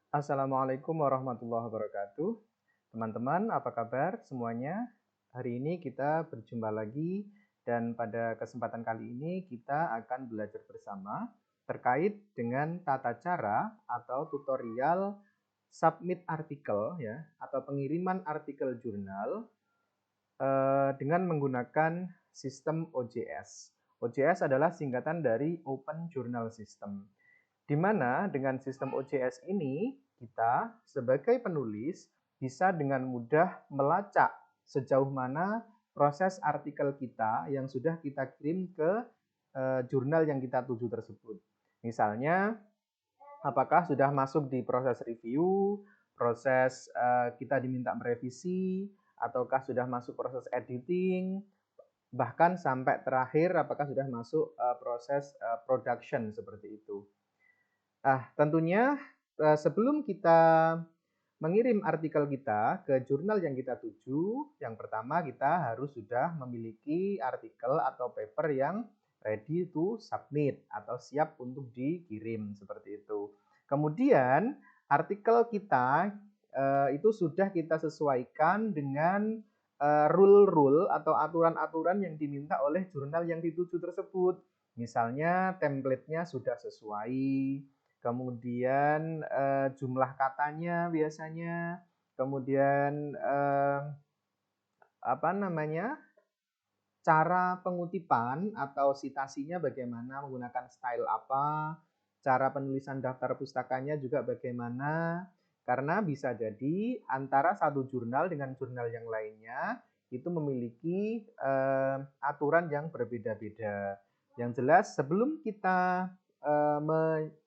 Assalamualaikum warahmatullahi wabarakatuh. Teman-teman, apa kabar semuanya? Hari ini kita berjumpa lagi dan pada kesempatan kali ini kita akan belajar bersama terkait dengan tata cara atau tutorial submit artikel ya atau pengiriman artikel jurnal dengan menggunakan sistem OJS. OJS adalah singkatan dari Open Journal System. Di mana dengan sistem OJS ini kita sebagai penulis bisa dengan mudah melacak sejauh mana proses artikel kita yang sudah kita kirim ke jurnal yang kita tuju tersebut. Misalnya, apakah sudah masuk di proses review, proses kita diminta merevisi, ataukah sudah masuk proses editing, bahkan sampai terakhir apakah sudah masuk proses production seperti itu. Tentunya sebelum kita mengirim artikel kita ke jurnal yang kita tuju, yang pertama kita harus sudah memiliki artikel atau paper yang ready to submit atau siap untuk dikirim seperti itu. Kemudian artikel kita itu sudah kita sesuaikan dengan rule-rule atau aturan-aturan yang diminta oleh jurnal yang dituju tersebut. Misalnya template-nya sudah sesuai, kemudian jumlah katanya biasanya, kemudian apa namanya, cara pengutipan atau citasinya bagaimana, menggunakan style apa, cara penulisan daftar pustakanya juga bagaimana, karena bisa jadi antara satu jurnal dengan jurnal yang lainnya itu memiliki aturan yang berbeda-beda. Yang jelas sebelum kita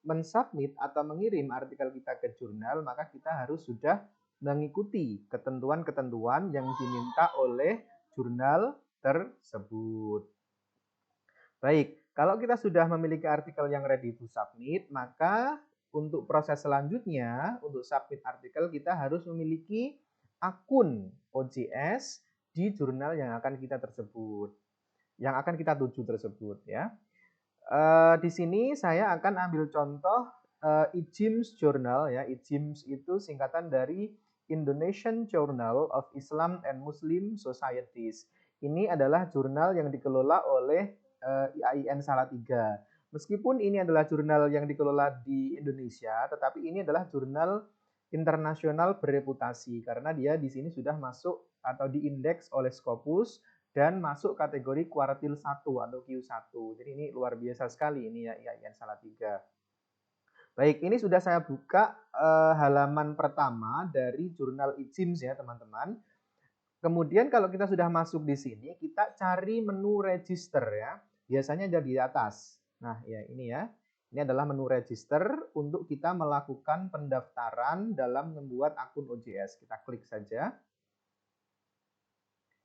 mensubmit atau mengirim artikel kita ke jurnal, maka kita harus sudah mengikuti ketentuan-ketentuan yang diminta oleh jurnal tersebut. Baik, kalau kita sudah memiliki artikel yang ready to submit, maka untuk proses selanjutnya, untuk submit artikel kita harus memiliki akun OJS di jurnal yang akan kita tuju tersebut ya. Di sini saya akan ambil contoh IJIMS Journal ya. IJIMS itu singkatan dari Indonesian Journal of Islam and Muslim Societies. Ini adalah jurnal yang dikelola oleh IAIN Salatiga. Meskipun ini adalah jurnal yang dikelola di Indonesia, tetapi ini adalah jurnal internasional bereputasi karena dia di sini sudah masuk atau diindeks oleh Scopus dan masuk kategori kuartil 1 atau Q1. Jadi ini luar biasa sekali ini ya IAIN Salatiga. Baik, ini sudah saya buka halaman pertama dari jurnal IJIMS ya teman-teman. Kemudian kalau kita sudah masuk di sini, kita cari menu register ya. Biasanya ada di atas. Nah, ya ini ya. Ini adalah menu register untuk kita melakukan pendaftaran dalam membuat akun OJS. Kita klik saja.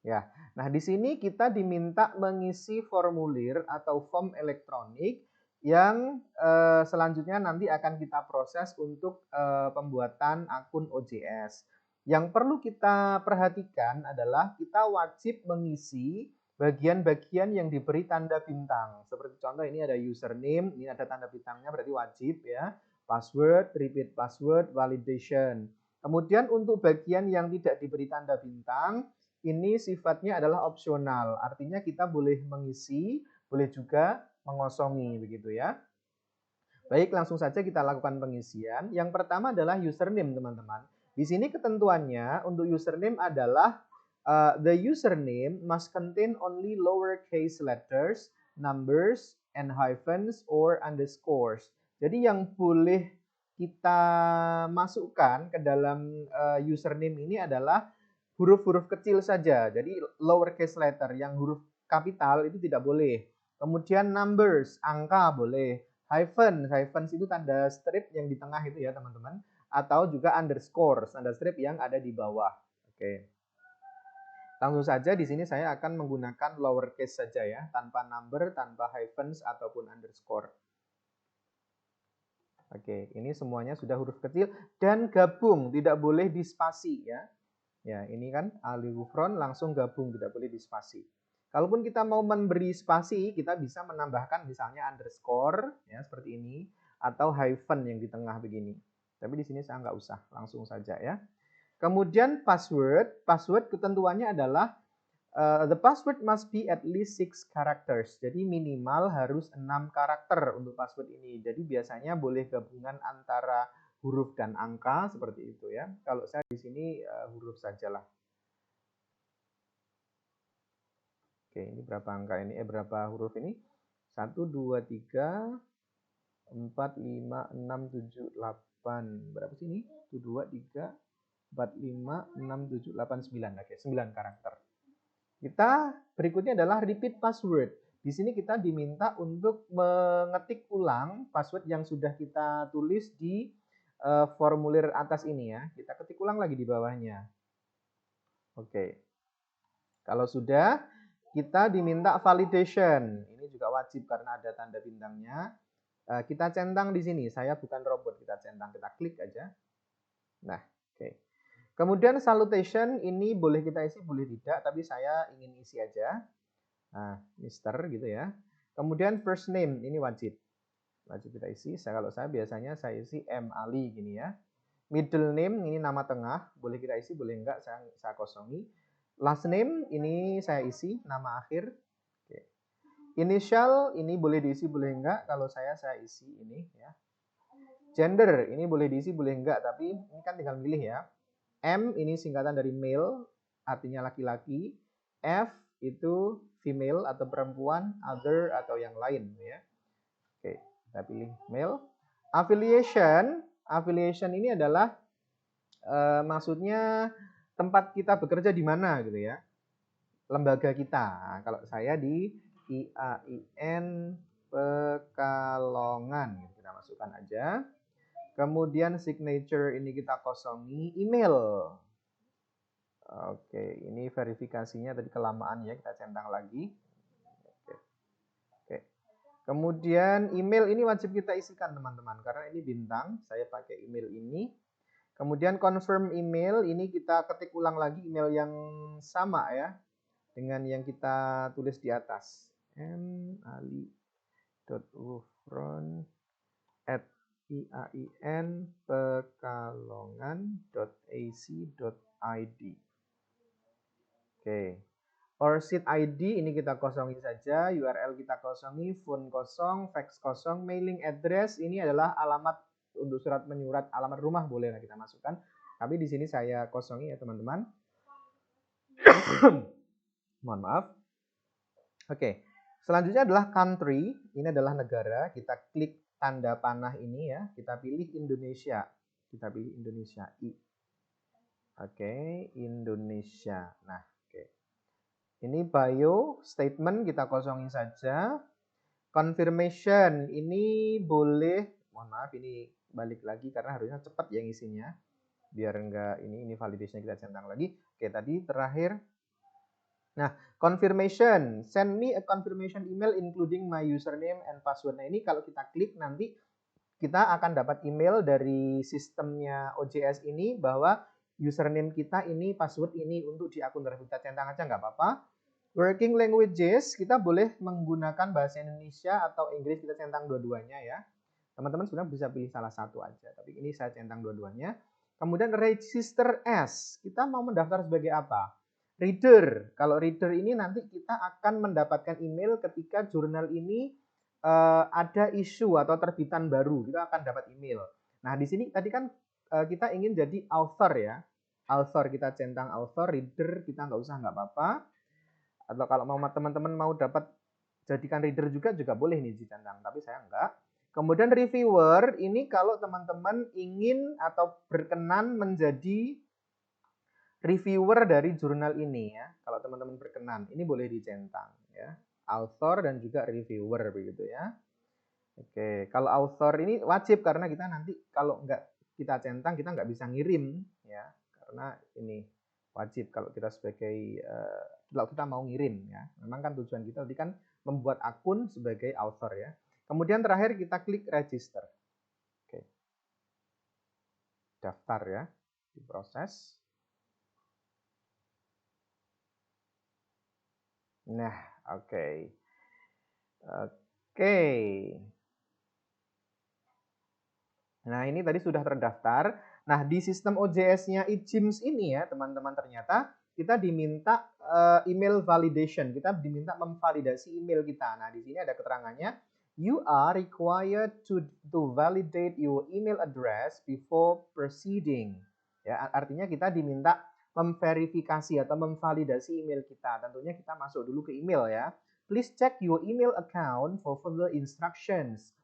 Ya, nah di sini kita diminta mengisi formulir atau form elektronik yang selanjutnya nanti akan kita proses untuk pembuatan akun OJS. Yang perlu kita perhatikan adalah kita wajib mengisi bagian-bagian yang diberi tanda bintang. Seperti contoh ini ada username, ini ada tanda bintangnya berarti wajib ya. Password, repeat password, validation. Kemudian untuk bagian yang tidak diberi tanda bintang, ini sifatnya adalah opsional, artinya kita boleh mengisi, boleh juga mengosongi begitu ya. Baik, langsung saja kita lakukan pengisian. Yang pertama adalah username, teman-teman. Di sini ketentuannya untuk username adalah the username must contain only lowercase letters, numbers, and hyphens or underscores. Jadi yang boleh kita masukkan ke dalam username ini adalah huruf-huruf kecil saja. Jadi lowercase letter, yang huruf kapital itu tidak boleh. Kemudian numbers, angka boleh. Hyphens itu tanda strip yang di tengah itu ya teman-teman. Atau juga underscore, tanda strip yang ada di bawah. Oke. Langsung saja di sini saya akan menggunakan lowercase saja ya, tanpa number, tanpa hyphens ataupun underscore. Oke, ini semuanya sudah huruf kecil dan gabung, tidak boleh dispasi ya. Ya, ini kan alif gufron langsung gabung, tidak boleh dispasi. Kalaupun kita mau memberi spasi, kita bisa menambahkan misalnya underscore ya seperti ini atau hyphen yang di tengah begini. Tapi di sini saya nggak usah, langsung saja ya. Kemudian password ketentuannya adalah the password must be at least 6 characters. Jadi minimal harus 6 karakter untuk password ini. Jadi biasanya boleh gabungan antara huruf dan angka seperti itu ya. Kalau saya di sini huruf sajalah. Oke, ini berapa angka ini? Berapa huruf ini? 1, 2, 3, 4, 5, 6, 7, 8. Berapa sih ini? 1, 2, 3, 4, 5, 6, 7, 8, 9. Oke, 9 karakter. Kita berikutnya adalah repeat password. Di sini kita diminta untuk mengetik ulang password yang sudah kita tulis di formulir atas ini ya. Kita ketik ulang lagi di bawahnya. Oke. Kalau sudah, kita diminta validation. Ini juga wajib karena ada tanda bintangnya. Kita centang di sini. Saya bukan robot, kita centang. Kita klik aja. Nah, oke. Kemudian salutation ini boleh kita isi, boleh tidak, tapi saya ingin isi aja. Nah, Mister gitu ya. Kemudian first name ini wajib. Wajib kita isi. Kalau saya biasanya saya isi M Ali gini ya. Middle name ini nama tengah, boleh kita isi, boleh enggak, saya kosongi. Last name ini saya isi, nama akhir. Oke. Initial ini boleh diisi, boleh enggak. Kalau saya isi ini ya. Gender ini boleh diisi, boleh enggak, tapi ini kan tinggal milih ya. M ini singkatan dari male, artinya laki-laki. F itu female atau perempuan, other atau yang lain ya. Oke, kita pilih male. Affiliation ini adalah maksudnya tempat kita bekerja di mana gitu ya. Lembaga kita. Kalau saya di IAIN Pekalongan, kita masukkan aja. Kemudian signature ini kita kosongi, email. Oke, ini verifikasinya tadi kelamaan ya, kita centang lagi. Oke. Kemudian email ini wajib kita isikan teman-teman, karena ini bintang, saya pakai email ini. Kemudian confirm email, ini kita ketik ulang lagi email yang sama ya, dengan yang kita tulis di atas. m.ali.ufron@iainpekalongan.ac.id. Oke. Orchid ID ini kita kosongin saja, URL kita kosongi, phone kosong, fax kosong, mailing address ini adalah alamat untuk surat menyurat, alamat rumah boleh kita masukkan. Tapi di sini saya kosongi ya teman-teman. Mohon maaf. Oke. Selanjutnya adalah country, ini adalah negara. Kita klik tanda panah ini ya, kita pilih Indonesia. Kita pilih Indonesia I. Oke, Indonesia. Nah, ini bio, statement kita kosongin saja. Confirmation ini boleh, mohon maaf ini balik lagi karena harusnya cepat yang isinya. Biar enggak ini validation kita centang lagi. Oke, tadi terakhir. Nah, confirmation, send me a confirmation email including my username and password. Nah, ini kalau kita klik nanti kita akan dapat email dari sistemnya OJS ini bahwa username kita ini, password ini untuk di akun tersebut. Kita centang aja nggak apa-apa. Working languages, kita boleh menggunakan bahasa Indonesia atau Inggris, kita centang dua-duanya ya. Teman-teman sebenarnya bisa pilih salah satu aja, tapi ini saya centang dua-duanya. Kemudian register as, kita mau mendaftar sebagai apa? Reader, kalau reader ini nanti kita akan mendapatkan email ketika jurnal ini ada isu atau terbitan baru, kita akan dapat email. Nah, di sini tadi kan kita ingin jadi author ya. Author kita centang author, reader kita nggak usah, nggak apa-apa. Atau kalau mau teman-teman mau dapat jadikan reader juga boleh nih dicentang, tapi saya enggak. Kemudian reviewer, ini kalau teman-teman ingin atau berkenan menjadi reviewer dari jurnal ini ya. Kalau teman-teman berkenan, ini boleh dicentang ya. Author dan juga reviewer begitu ya. Oke, kalau author ini wajib karena kita nanti kalau enggak kita centang kita nggak bisa ngirim ya, karena ini wajib kalau kita sebagai kalau kita mau ngirim ya. Memang kan tujuan kita tadi kan membuat akun sebagai author ya. Kemudian terakhir kita klik register. Oke. Daftar ya, diproses. Nah, oke. Oke. Nah, ini tadi sudah terdaftar. Nah, di sistem OJS-nya eJIMS ini ya, teman-teman, ternyata kita diminta email validation. Kita diminta memvalidasi email kita. Nah, di sini ada keterangannya, you are required to validate your email address before proceeding. Ya, artinya kita diminta memverifikasi atau memvalidasi email kita. Tentunya kita masuk dulu ke email ya. Please check your email account for further instructions.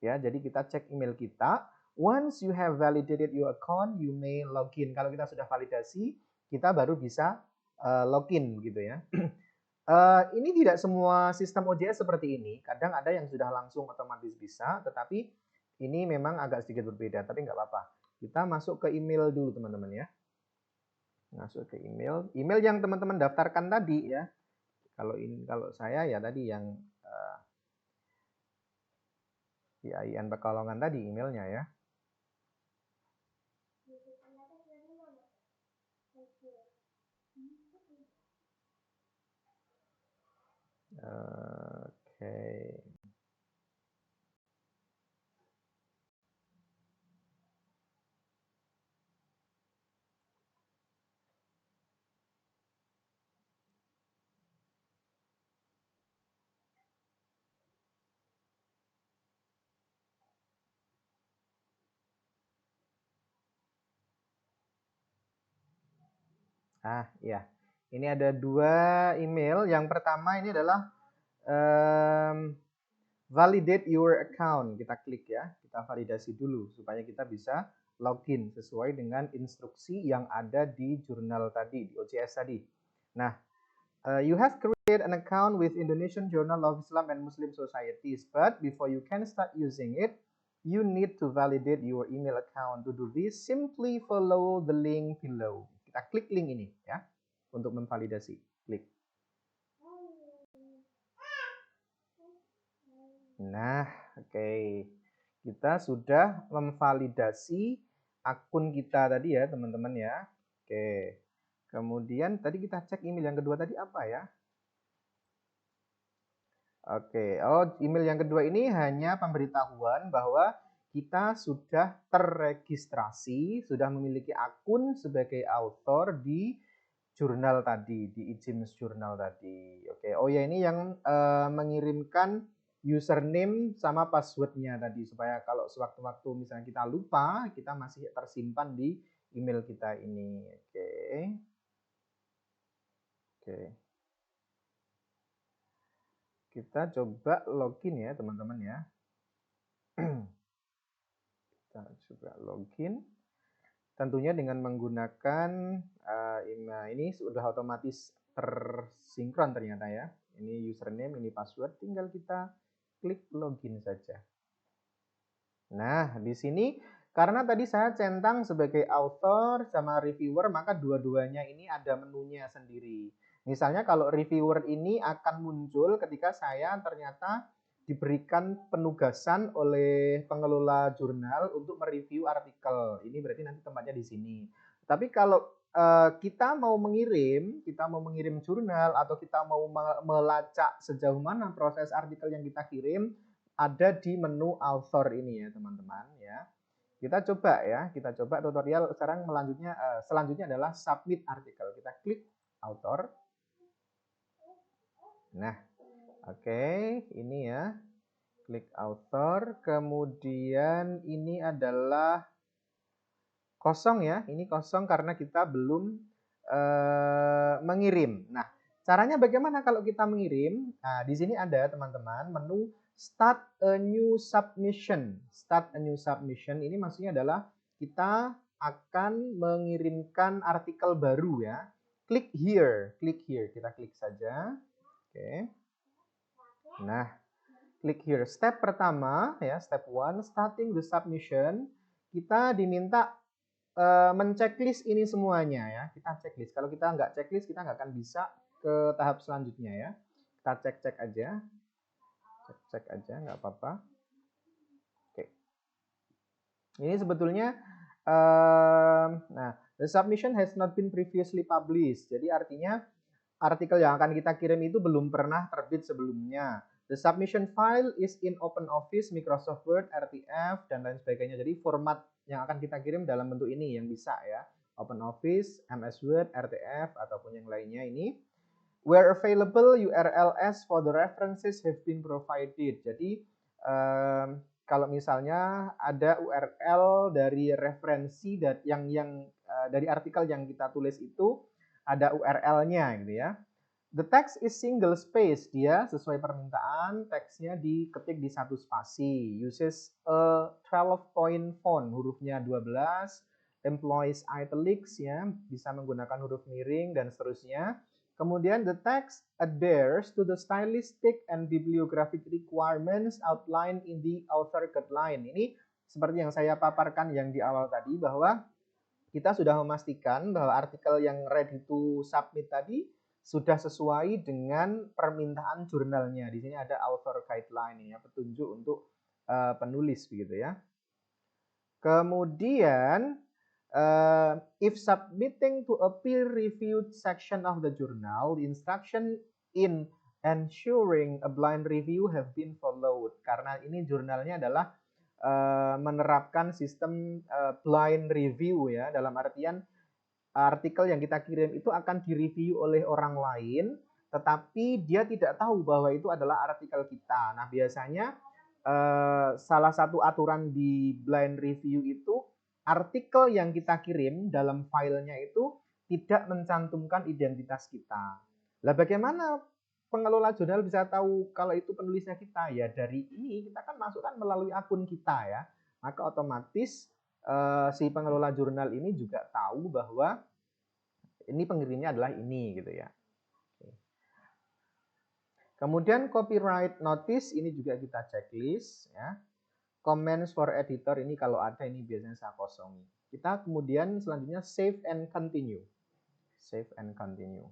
Ya, jadi kita cek email kita. Once you have validated your account, you may login. Kalau kita sudah validasi, kita baru bisa login gitu ya. Ini tidak semua sistem OJS seperti ini. Kadang ada yang sudah langsung otomatis bisa, tetapi ini memang agak sedikit berbeda. Tapi nggak apa-apa. Kita masuk ke email dulu teman-teman ya. Masuk ke email. Email yang teman-teman daftarkan tadi ya. Kalau saya ya tadi yang di IAIN Pekalongan tadi emailnya ya. Oke. Iya. Ini ada 2 email. Yang pertama ini adalah validate your account. Kita klik ya. Kita validasi dulu supaya kita bisa login sesuai dengan instruksi yang ada di jurnal tadi, di OJS tadi. Nah, you have created an account with Indonesian Journal of Islam and Muslim Societies, but before you can start using it, you need to validate your email account. To do this, simply follow the link below. Kita klik link ini ya untuk memvalidasi. Klik. Nah, oke. Kita sudah memvalidasi akun kita tadi ya, teman-teman ya. Oke. Kemudian tadi kita cek email yang kedua tadi apa ya? Oke. Oh, email yang kedua ini hanya pemberitahuan bahwa kita sudah terregistrasi, sudah memiliki akun sebagai author di jurnal tadi, di eJIMS jurnal tadi. Oke. Oh ya, ini yang mengirimkan username sama passwordnya tadi supaya kalau sewaktu-waktu misalnya kita lupa, kita masih tersimpan di email kita ini. Oke. Oke. Kita coba login ya, teman-teman ya. Kita coba login. Tentunya dengan menggunakan ini sudah otomatis tersinkron ternyata ya. Ini username, ini password, tinggal kita klik login saja. Nah, di sini karena tadi saya centang sebagai author sama reviewer, maka dua-duanya ini ada menunya sendiri. Misalnya kalau reviewer ini akan muncul ketika saya ternyata diberikan penugasan oleh pengelola jurnal untuk mereview artikel. Ini berarti nanti tempatnya di sini. Tapi kalau kita mau mengirim jurnal atau kita mau melacak sejauh mana proses artikel yang kita kirim, ada di menu author ini ya teman-teman ya. Kita coba tutorial sekarang selanjutnya adalah submit artikel. Kita klik author. Nah, oke, ini ya. Klik author, kemudian ini adalah kosong ya. Ini kosong karena kita belum mengirim. Nah, caranya bagaimana kalau kita mengirim? Nah, di sini ada teman-teman menu Start a new submission. Start a new submission ini maksudnya adalah kita akan mengirimkan artikel baru ya. Klik here. Kita klik saja. Oke. Nah, klik here. Step pertama ya, step 1, starting the submission. Kita diminta menceklis ini semuanya ya. Kita checklist. Kalau kita nggak checklist, kita nggak akan bisa ke tahap selanjutnya ya. Kita cek aja. Cek aja, nggak apa-apa. Oke. Ini sebetulnya, nah, the submission has not been previously published. Jadi artinya artikel yang akan kita kirim itu belum pernah terbit sebelumnya. The submission file is in OpenOffice, Microsoft Word, RTF, dan lain sebagainya. Jadi format yang akan kita kirim dalam bentuk ini yang bisa ya. OpenOffice, MS Word, RTF, ataupun yang lainnya ini. Where available, URLs for the references have been provided. Jadi kalau misalnya ada URL dari referensi dari artikel yang kita tulis itu ada URL-nya gitu ya. The text is single space, dia sesuai permintaan teksnya diketik di satu spasi. Uses a 12-point font, hurufnya 12, employs italics ya, bisa menggunakan huruf miring dan seterusnya. Kemudian the text adheres to the stylistic and bibliographic requirements outlined in the author guideline. Ini seperti yang saya paparkan yang di awal tadi bahwa kita sudah memastikan bahwa artikel yang ready to submit tadi sudah sesuai dengan permintaan jurnalnya. Di sini ada author guideline ya, petunjuk untuk penulis begitu ya. Kemudian if submitting to a peer-reviewed section of the journal, the instruction in ensuring a blind review have been followed. Karena ini jurnalnya adalah menerapkan sistem blind review ya, dalam artian artikel yang kita kirim itu akan direview oleh orang lain, tetapi dia tidak tahu bahwa itu adalah artikel kita. Nah, biasanya salah satu aturan di blind review itu artikel yang kita kirim dalam filenya itu tidak mencantumkan identitas kita. Lah bagaimana pengelola jurnal bisa tahu kalau itu penulisnya kita? Ya dari ini kita kan masukkan melalui akun kita ya. Maka otomatis si pengelola jurnal ini juga tahu bahwa ini pengirimnya adalah ini gitu ya. Kemudian copyright notice ini juga kita checklist ya. Comments for editor ini kalau ada ini biasanya saya kosongi. Kita kemudian selanjutnya save and continue. Save and continue.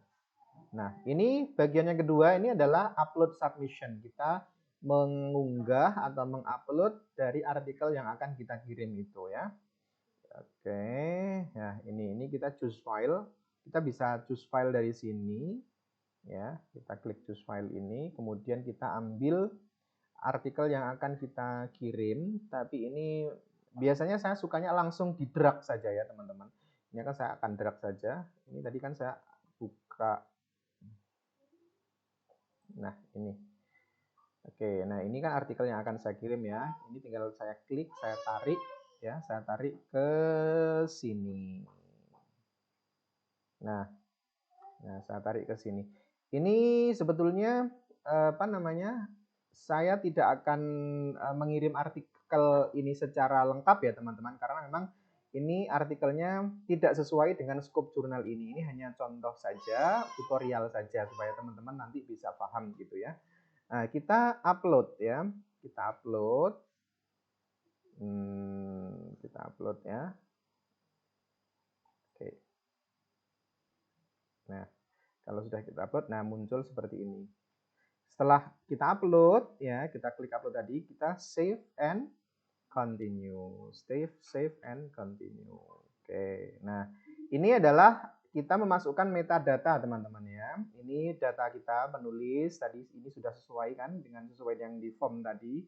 Nah, ini bagian yang kedua ini adalah upload submission. Kita mengunggah atau mengupload dari artikel yang akan kita kirim itu ya. Oke, nah ini kita choose file. Kita bisa choose file dari sini ya. Kita klik choose file ini, kemudian kita ambil artikel yang akan kita kirim, tapi ini biasanya saya sukanya langsung di drag saja ya teman-teman. Ini kan saya akan drag saja. Ini tadi kan saya buka. Nah ini. Oke, nah ini kan artikel yang akan saya kirim ya. Ini tinggal saya klik, saya tarik ya, saya tarik ke sini. Nah saya tarik ke sini. Ini sebetulnya apa namanya? Saya tidak akan mengirim artikel ini secara lengkap ya teman-teman, karena memang ini artikelnya tidak sesuai dengan skop jurnal ini. Ini hanya contoh saja, tutorial saja supaya teman-teman nanti bisa paham gitu ya. Nah, kita upload ya, kita upload ya. Oke. Nah, kalau sudah kita upload, nah muncul seperti ini. Setelah kita upload ya, kita klik upload tadi, kita save and continue. Save and continue. Oke. Nah, ini adalah kita memasukkan metadata teman-teman ya. Ini data kita penulis tadi, ini sudah sesuai kan dengan sesuai yang di form tadi.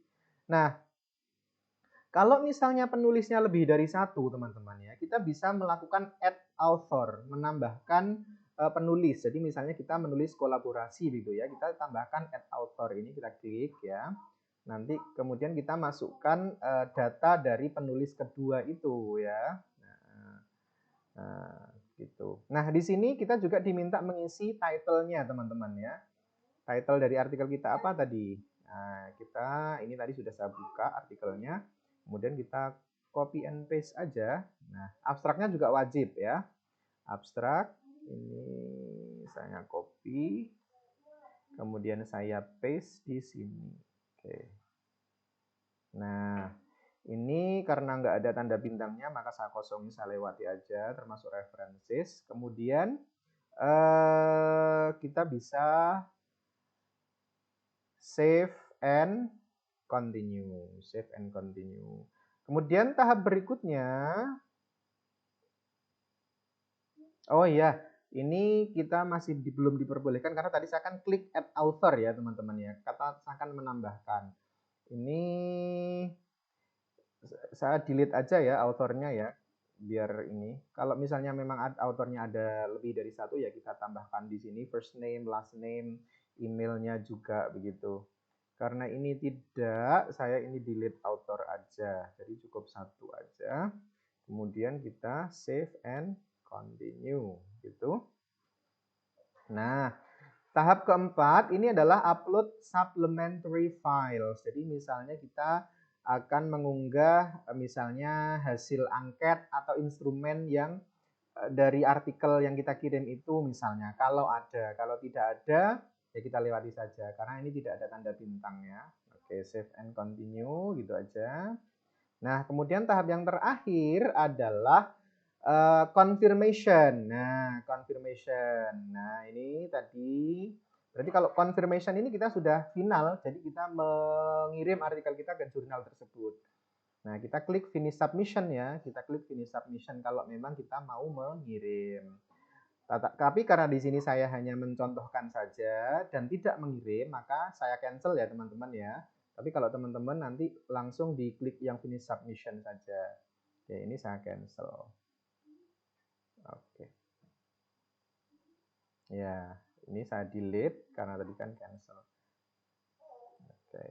Nah, kalau misalnya penulisnya lebih dari satu teman-teman ya, kita bisa melakukan add author, menambahkan penulis. Jadi misalnya kita menulis kolaborasi gitu ya, kita tambahkan add author ini, kita klik ya. Nanti kemudian kita masukkan data dari penulis kedua itu ya. Nah, gitu. Nah, di sini kita juga diminta mengisi title-nya teman-teman ya. Title dari artikel kita apa tadi? Nah, kita ini tadi sudah saya buka artikelnya. Kemudian kita copy and paste aja. Nah, abstraknya juga wajib ya. Abstrak ini saya copy, kemudian saya paste di sini. Oke. Nah, ini karena nggak ada tanda bintangnya, maka saya kosongin, saya lewati aja, termasuk references. Kemudian kita bisa save and continue. Save and continue. Kemudian tahap berikutnya, oh iya, Ini kita masih belum diperbolehkan karena tadi saya kan klik add author ya teman-teman ya. Kata saya akan menambahkan. Ini saya delete aja ya authornya ya. Biar ini. Kalau misalnya memang authornya ada lebih dari satu ya kita tambahkan di sini first name, last name, emailnya juga begitu. Karena ini tidak, saya ini delete author aja. Jadi cukup satu aja. Kemudian kita save and continue gitu. Nah, tahap keempat ini adalah upload supplementary files. Jadi misalnya kita akan mengunggah misalnya hasil angket atau instrumen yang dari artikel yang kita kirim itu misalnya. Kalau ada, kalau tidak ada ya kita lewati saja karena ini tidak ada tanda bintang ya. Oke, save and continue gitu aja. Nah, kemudian tahap yang terakhir adalah confirmation. Nah, confirmation. Nah, ini tadi berarti kalau confirmation ini kita sudah final, jadi kita mengirim artikel kita ke jurnal tersebut. Nah, kita klik finish submission ya. Kita klik finish submission kalau memang kita mau mengirim. Tapi karena di sini saya hanya mencontohkan saja dan tidak mengirim, maka saya cancel ya teman-teman ya. Tapi kalau teman-teman nanti langsung diklik yang finish submission saja. Oke, ini saya cancel. Oke. Ya, ini saya delete karena tadi kan cancel. Oke.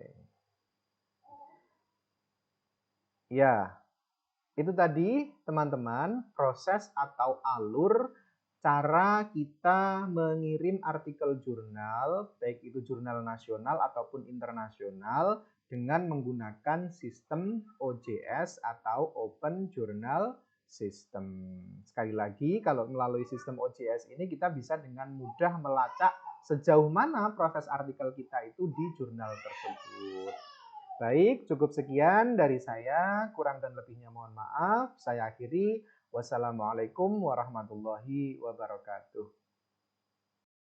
Ya, itu tadi teman-teman proses atau alur cara kita mengirim artikel jurnal, baik itu jurnal nasional ataupun internasional dengan menggunakan sistem OJS atau Open Journal System. Sekali lagi, kalau melalui sistem OJS ini kita bisa dengan mudah melacak sejauh mana proses artikel kita itu di jurnal tersebut. Baik, cukup sekian dari saya. Kurang dan lebihnya mohon maaf. Saya akhiri. Wassalamualaikum warahmatullahi wabarakatuh.